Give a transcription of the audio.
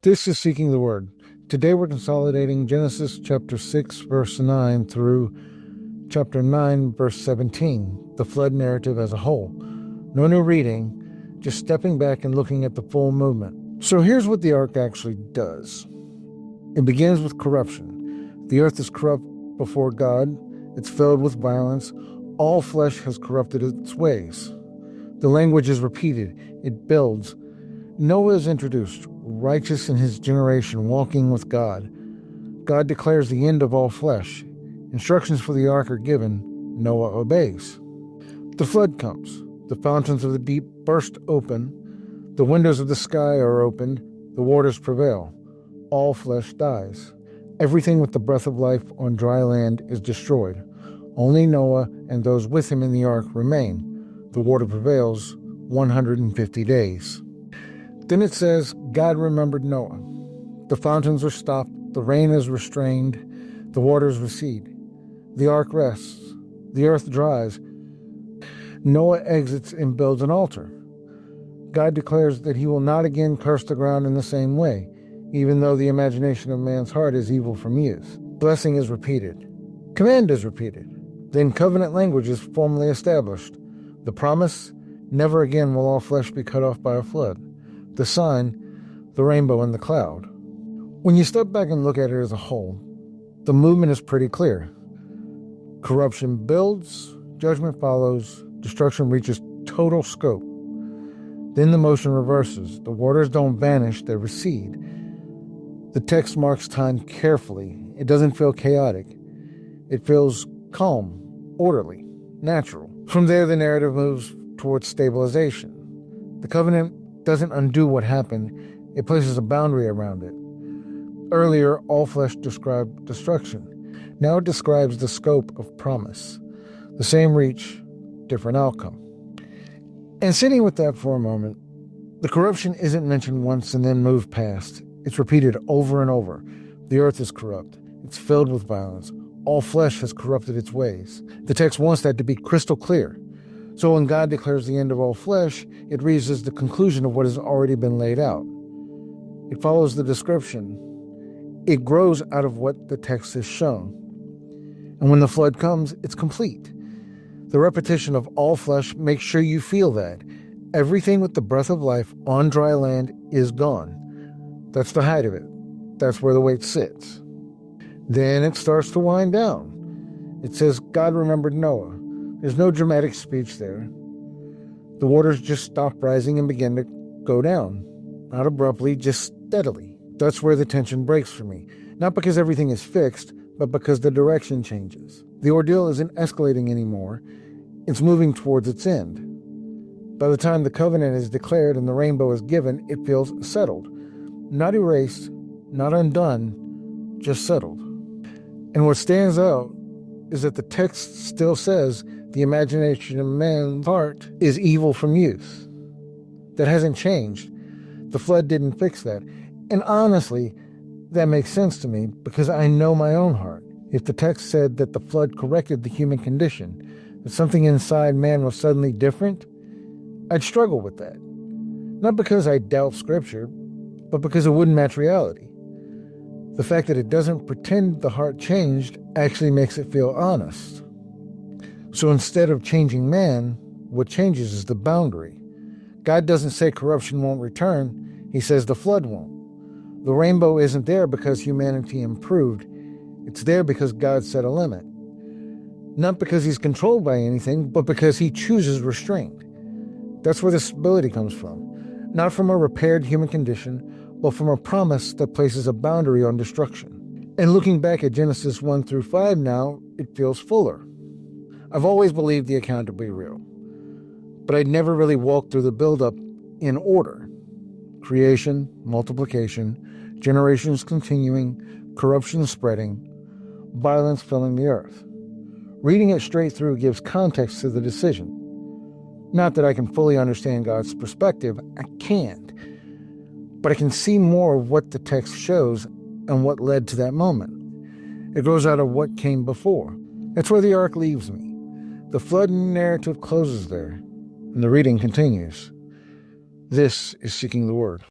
This is Seeking the Word. Today we're consolidating Genesis chapter 6, verse 9 through chapter 9, verse 17, the flood narrative as a whole. No new reading, just stepping back and looking at the full movement. So here's what the ark actually does. It begins with corruption. The earth is corrupt before God. It's filled with violence. All flesh has corrupted its ways. The language is repeated. It builds. Noah is introduced, righteous in his generation, walking with God. God declares the end of all flesh. Instructions for the ark are given. Noah obeys. The flood comes. The fountains of the deep burst open. The windows of the sky are opened. The waters prevail. All flesh dies. Everything with the breath of life on dry land is destroyed. Only Noah and those with him in the ark remain. The water prevails 150 days. Then it says, God remembered Noah. The fountains are stopped, the rain is restrained, the waters recede. The ark rests, the earth dries. Noah exits and builds an altar. God declares that he will not again curse the ground in the same way, even though the imagination of man's heart is evil from youth. Blessing is repeated. Command is repeated. Then covenant language is formally established. The promise, never again will all flesh be cut off by a flood. The sign, the rainbow and the cloud. When you step back and look at it as a whole, the movement is pretty clear. Corruption builds, judgment follows, destruction reaches total scope. Then the motion reverses. The waters don't vanish, they recede. The text marks time carefully. It doesn't feel chaotic. It feels calm, orderly, natural. From there, the narrative moves towards stabilization. The covenant doesn't undo what happened, it places a boundary around it. Earlier, all flesh described destruction. Now it describes the scope of promise. The same reach, different outcome. And sitting with that for a moment, the corruption isn't mentioned once and then moved past. It's repeated over and over. The earth is corrupt. It's filled with violence. All flesh has corrupted its ways. The text wants that to be crystal clear. So when God declares the end of all flesh, it reads as the conclusion of what has already been laid out. It follows the description. It grows out of what the text has shown. And when the flood comes, it's complete. The repetition of all flesh makes sure you feel that. Everything with the breath of life on dry land is gone. That's the height of it. That's where the weight sits. Then it starts to wind down. It says, God remembered Noah. There's no dramatic speech there. The waters just stop rising and begin to go down. Not abruptly, just steadily. That's where the tension breaks for me. Not because everything is fixed, but because the direction changes. The ordeal isn't escalating anymore. It's moving towards its end. By the time the covenant is declared and the rainbow is given, it feels settled. Not erased, not undone, just settled. And what stands out is that the text still says the imagination of man's heart is evil from youth. That hasn't changed. The flood didn't fix that. And honestly, that makes sense to me because I know my own heart. If the text said that the flood corrected the human condition, that something inside man was suddenly different, I'd struggle with that. Not because I doubt Scripture, but because it wouldn't match reality. The fact that it doesn't pretend the heart changed actually makes it feel honest. So instead of changing man, what changes is the boundary. God doesn't say corruption won't return. He says the flood won't. The rainbow isn't there because humanity improved. It's there because God set a limit. Not because he's controlled by anything, but because he chooses restraint. That's where the stability comes from. Not from a repaired human condition, but from a promise that places a boundary on destruction. And looking back at Genesis 1 through 5 now, it feels fuller. I've always believed the account to be real, but I'd never really walked through the buildup in order. Creation, multiplication, generations continuing, corruption spreading, violence filling the earth. Reading it straight through gives context to the decision. Not that I can fully understand God's perspective, I can't. But I can see more of what the text shows and what led to that moment. It grows out of what came before. That's where the ark leaves me. The flood narrative closes there, and the reading continues. This is Seeking the Word.